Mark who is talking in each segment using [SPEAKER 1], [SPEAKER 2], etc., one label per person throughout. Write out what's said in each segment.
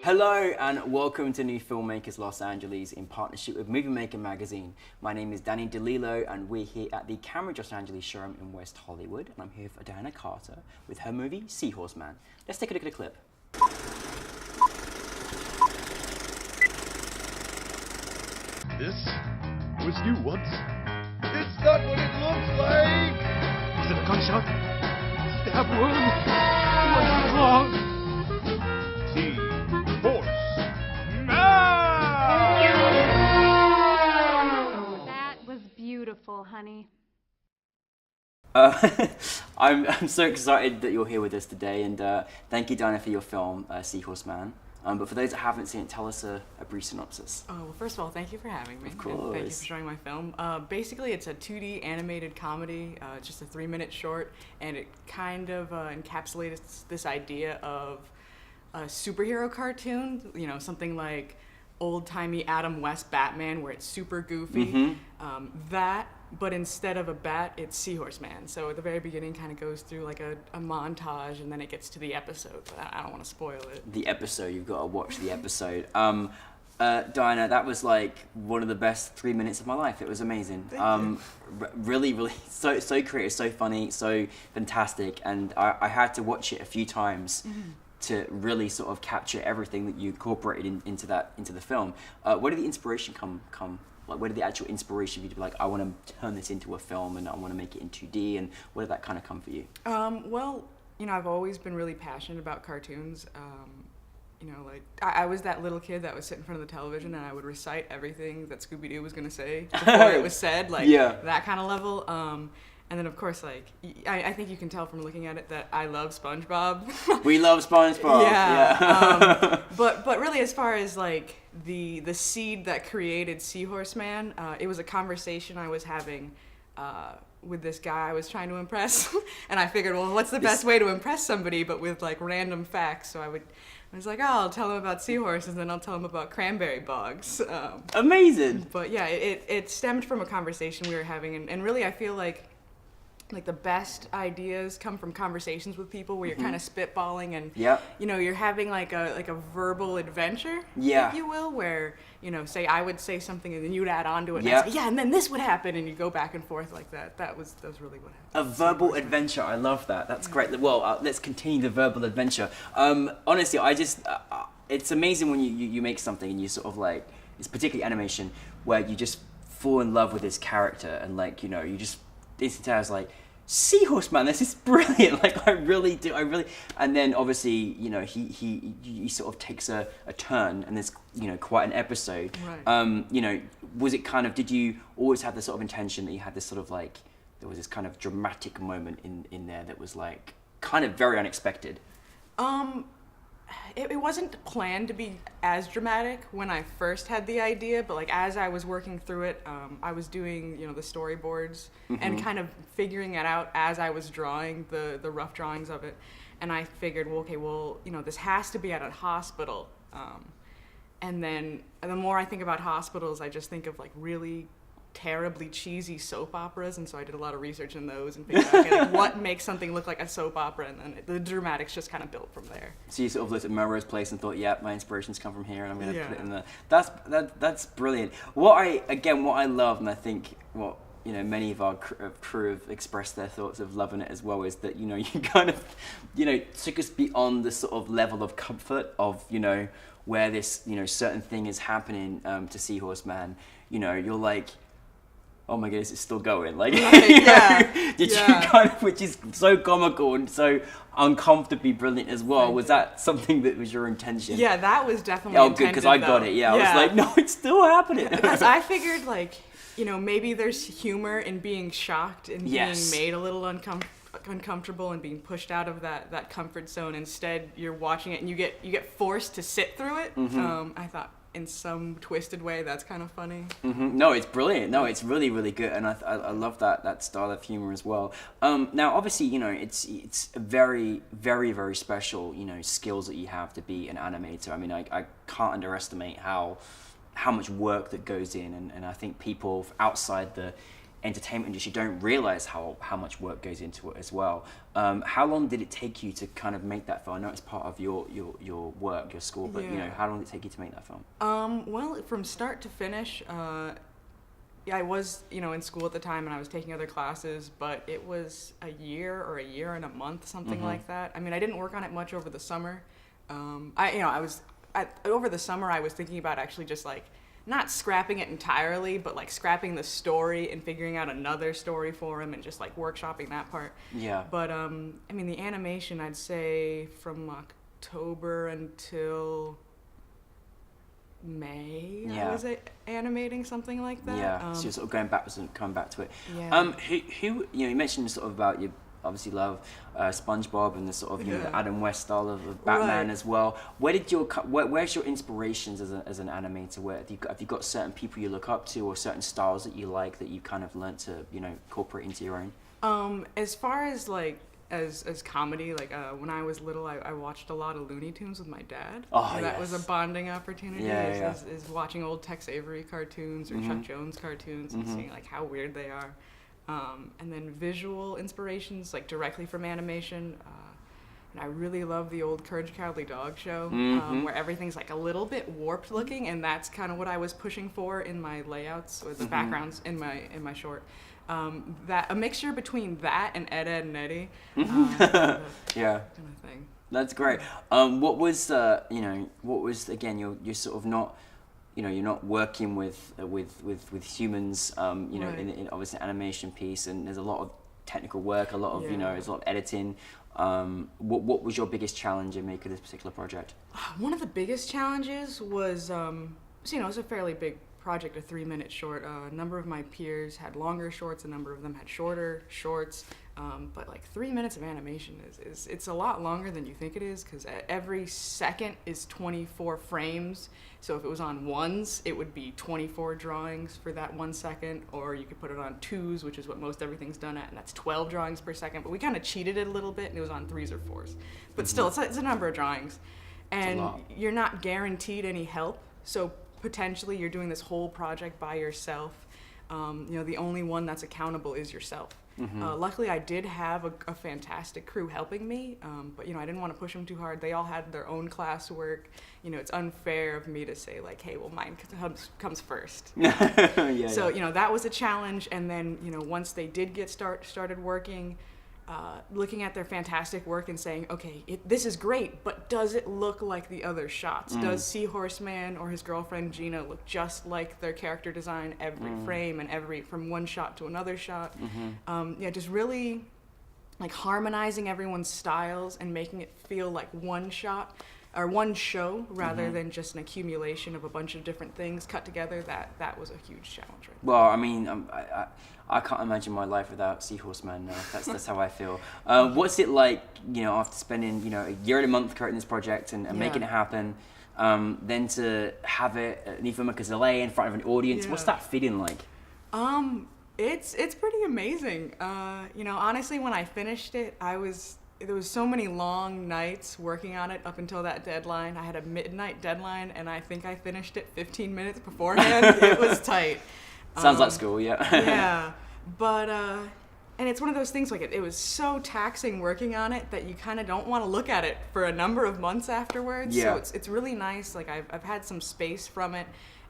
[SPEAKER 1] Hello and welcome to New Filmmakers Los Angeles in partnership with Movie Maker magazine. My name is Danny DeLillo and we're here at the Camera Los Angeles showroom in West Hollywood, and I'm here for Diana Carter with her movie Seahorse Man. Let's take a look at the clip.
[SPEAKER 2] This was you once. It's not what it looks like!
[SPEAKER 3] Is it a gunshot? Stab wound? What's wrong?
[SPEAKER 2] Seahorse Man!
[SPEAKER 4] That was beautiful, honey.
[SPEAKER 1] I'm so excited that you're here with us today, and thank you, Diana, for your film, Seahorse Man. But for those that haven't seen it, tell us a brief synopsis.
[SPEAKER 5] Oh, well, first of all, thank you for having me.
[SPEAKER 1] Of course.
[SPEAKER 5] And thank you for showing my film. Basically, it's a 2D animated comedy, just a 3-minute short, and it kind of encapsulates this idea of a superhero cartoon, you know, something like old-timey Adam West Batman, where it's super goofy. But instead of a bat, it's Seahorse Man. So at the very beginning, kind of goes through like a montage, and then it gets to the episode. But I don't want to spoil it.
[SPEAKER 1] The episode, you've got to watch the episode. Diana, that was like one of the best 3 minutes of my life. It was amazing. Really, so creative, so funny, so fantastic. And I had to watch it a few times to really sort of capture everything that you incorporated into the film. Where did the inspiration come? Like, where did the actual inspiration for you to be like, I want to turn this into a film and I want to make it in 2D, and where did that kind of come for you?
[SPEAKER 5] Well, you know, I've always been really passionate about cartoons. You know, like, I was that little kid that would sit in front of the television and I would recite everything that Scooby-Doo was going to say before it was said, like, that kind of level. And then, of course, like, I think you can tell from looking at it that I love SpongeBob.
[SPEAKER 1] We love SpongeBob.
[SPEAKER 5] Yeah. But really, as far as like the seed that created Seahorse Man, it was a conversation I was having with this guy I was trying to impress, and I figured, well, what's the best way to impress somebody but with like random facts? So I was like, oh, I'll tell him about seahorses, and then I'll tell him about cranberry bogs.
[SPEAKER 1] Amazing.
[SPEAKER 5] But yeah, it stemmed from a conversation we were having, and really I feel like the best ideas come from conversations with people where you're kind of spitballing and you know, you're having like a verbal adventure, if you will, where, you know, say I would say something and then you'd add on to it, and I'd say, and then this would happen, and you go back and forth like that. That was really what happened.
[SPEAKER 1] A verbal adventure. I love that. That's great. Well, let's continue the verbal adventure. Honestly, I just it's amazing when you make something and you sort of like, it's particularly animation, where you just fall in love with this character, and like, you know, you just instantly I was like, Seahorse Man, this is brilliant. Like, I really do. And then obviously, you know, he sort of takes a turn, and there's, you know, quite an episode.
[SPEAKER 5] Right.
[SPEAKER 1] You know, was it kind of, did you always have this sort of intention that you had this sort of like, there was this kind of dramatic moment in there that was like kind of very unexpected?
[SPEAKER 5] It wasn't planned to be as dramatic when I first had the idea, but like as I was working through it, I was doing, you know, the storyboards and kind of figuring it out as I was drawing the rough drawings of it. And I figured, well, okay, well, you know, this has to be at a hospital. And then the more I think about hospitals, I just think of like really terribly cheesy soap operas, and so I did a lot of research in those and figured out, okay, like, what makes something look like a soap opera, and then the dramatics just kind of built from there.
[SPEAKER 1] So you sort of looked at Melrose Place and thought, yeah, my inspirations come from here, and I'm going to put it in there. That's brilliant. What I love, and I think what, you know, many of our crew have expressed their thoughts of loving it as well, is that, you know, you kind of, you know, took us beyond the sort of level of comfort of, you know, where this, you know, certain thing is happening to Seahorse Man. You know, you're like, oh my goodness, it's still going. Like,
[SPEAKER 5] Right,
[SPEAKER 1] you kind of, which is so comical and so uncomfortably brilliant as well. Was that something that was your intention?
[SPEAKER 5] Yeah, that was definitely
[SPEAKER 1] intended. Good, because I got it. Yeah, I was like, no, it's still happening.
[SPEAKER 5] Because I figured, like, you know, maybe there's humor in being shocked and being made a little uncomfortable and being pushed out of that comfort zone. Instead, you're watching it and you get forced to sit through it. I thought, in some twisted way, that's kind of funny.
[SPEAKER 1] No, it's brilliant. No, it's really, really good, and I love that style of humor as well. Now, obviously, you know, it's a very, very, very special, you know, skills that you have to be an animator. I mean, I can't underestimate how much work that goes in, and I think people outside the entertainment industry don't realize how much work goes into it as well. How long did it take you to kind of make that film? I know it's part of your work, your school, but you know, how long did it take you to make that film?
[SPEAKER 5] Well, from start to finish, yeah, I was, you know, in school at the time and I was taking other classes, but it was a year or a year and a month, something like that. I mean, I didn't work on it much over the summer. Over the summer I was thinking about actually just like not scrapping it entirely, but like scrapping the story and figuring out another story for him and just like workshopping that part.
[SPEAKER 1] Yeah.
[SPEAKER 5] But I mean, the animation, I'd say from October until May, I was animating something like that.
[SPEAKER 1] Yeah, so you're sort of going backwards and coming back to it.
[SPEAKER 5] Yeah.
[SPEAKER 1] Who you know, you mentioned sort of about you obviously love SpongeBob and the sort of, you know, the Adam West style of Batman as well. Where's your inspirations as an animator? Where have you got certain people you look up to or certain styles that you like that you kind of learned to, you know, incorporate into your own?
[SPEAKER 5] As far as like as comedy, like when I was little, I watched a lot of Looney Tunes with my dad.
[SPEAKER 1] Oh,
[SPEAKER 5] that was a bonding opportunity.
[SPEAKER 1] Yeah,
[SPEAKER 5] is watching old Tex Avery cartoons or Chuck Jones cartoons and seeing like how weird they are. And then visual inspirations, like directly from animation. And I really love the old Courage the Cowardly Dog show, where everything's like a little bit warped looking, and that's kind of what I was pushing for in my layouts or the backgrounds in my short. That a mixture between that and Ed, Ed and Eddie.
[SPEAKER 1] Yeah.
[SPEAKER 5] Kind of thing.
[SPEAKER 1] That's great. What was again? You're sort of not, you know, you're not working with humans. You know, in obviously an animation piece, and there's a lot of technical work, a lot of you know, there's a lot of editing. What was your biggest challenge in making this particular project?
[SPEAKER 5] One of the biggest challenges was, you know, it was a fairly big project, a 3-minute short. A number of my peers had longer shorts, a number of them had shorter shorts, but like 3 minutes of animation is it's a lot longer than you think it is, because every second is 24 frames. So if it was on ones, it would be 24 drawings for that 1 second, or you could put it on twos, which is what most everything's done at, and that's 12 drawings per second. But we kind of cheated it a little bit, and it was on threes or fours. But still, it's a number of drawings, and you're not guaranteed any help. So potentially you're doing this whole project by yourself. You know, the only one that's accountable is yourself. Luckily, I did have a fantastic crew helping me, but, you know, I didn't want to push them too hard. They all had their own classwork. You know, it's unfair of me to say, like, hey, well, mine comes first. So, you know, that was a challenge. And then, you know, once they did get started working, looking at their fantastic work and saying, okay, this is great, but does it look like the other shots? Does Seahorseman or his girlfriend Gina look just like their character design every frame and from one shot to another shot? Yeah, just really like harmonizing everyone's styles and making it feel like one shot or one show rather than just an accumulation of a bunch of different things cut together. That was a huge challenge. Right?
[SPEAKER 1] Well, I mean, I can't imagine my life without Seahorseman. That's how I feel. What's it like, you know, after spending, you know, a year and a month creating this project and making it happen, then to have it at NewFilmmakers LA in front of an audience? What's that feeling like?
[SPEAKER 5] It's pretty amazing. You know, honestly, when I finished it, there was so many long nights working on it up until that deadline. I had a midnight deadline, and I think I finished it 15 minutes beforehand. It was tight.
[SPEAKER 1] Sounds like school, yeah.
[SPEAKER 5] Yeah, but and it's one of those things, like it was so taxing working on it that you kind of don't want to look at it for a number of months afterwards.
[SPEAKER 1] Yeah.
[SPEAKER 5] So it's really nice. Like I've had some space from it,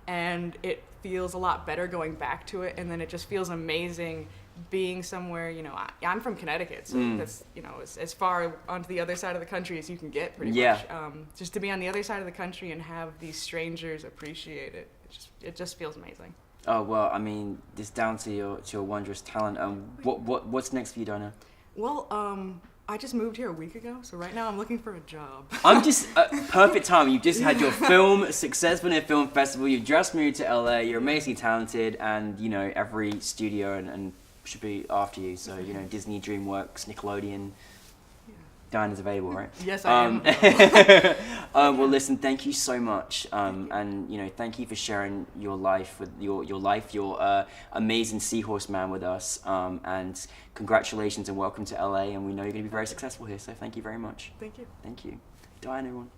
[SPEAKER 5] and it feels a lot better going back to it. And then it just feels amazing being somewhere. You know, I'm from Connecticut, so that's, you know, as far onto the other side of the country as you can get, pretty much. Just to be on the other side of the country and have these strangers appreciate it, it just feels amazing.
[SPEAKER 1] Oh, well, I mean, it's down to your wondrous talent. What's next for you, Dinah?
[SPEAKER 5] Well, I just moved here a week ago, so right now I'm looking for a job.
[SPEAKER 1] I'm just perfect time. You've just had your film successful in a film festival. You've just moved to LA. You're amazingly talented, and you know every studio and should be after you. So you know Disney, DreamWorks, Nickelodeon. Dinah's available, right?
[SPEAKER 5] Yes, I am.
[SPEAKER 1] Well, listen, thank you so much, and you know, thank you for sharing your life with your amazing Seahorseman with us, and congratulations and welcome to LA. And we know you're going to be very successful here, so thank you very much.
[SPEAKER 5] Thank you.
[SPEAKER 1] Thank you, Dinah, everyone.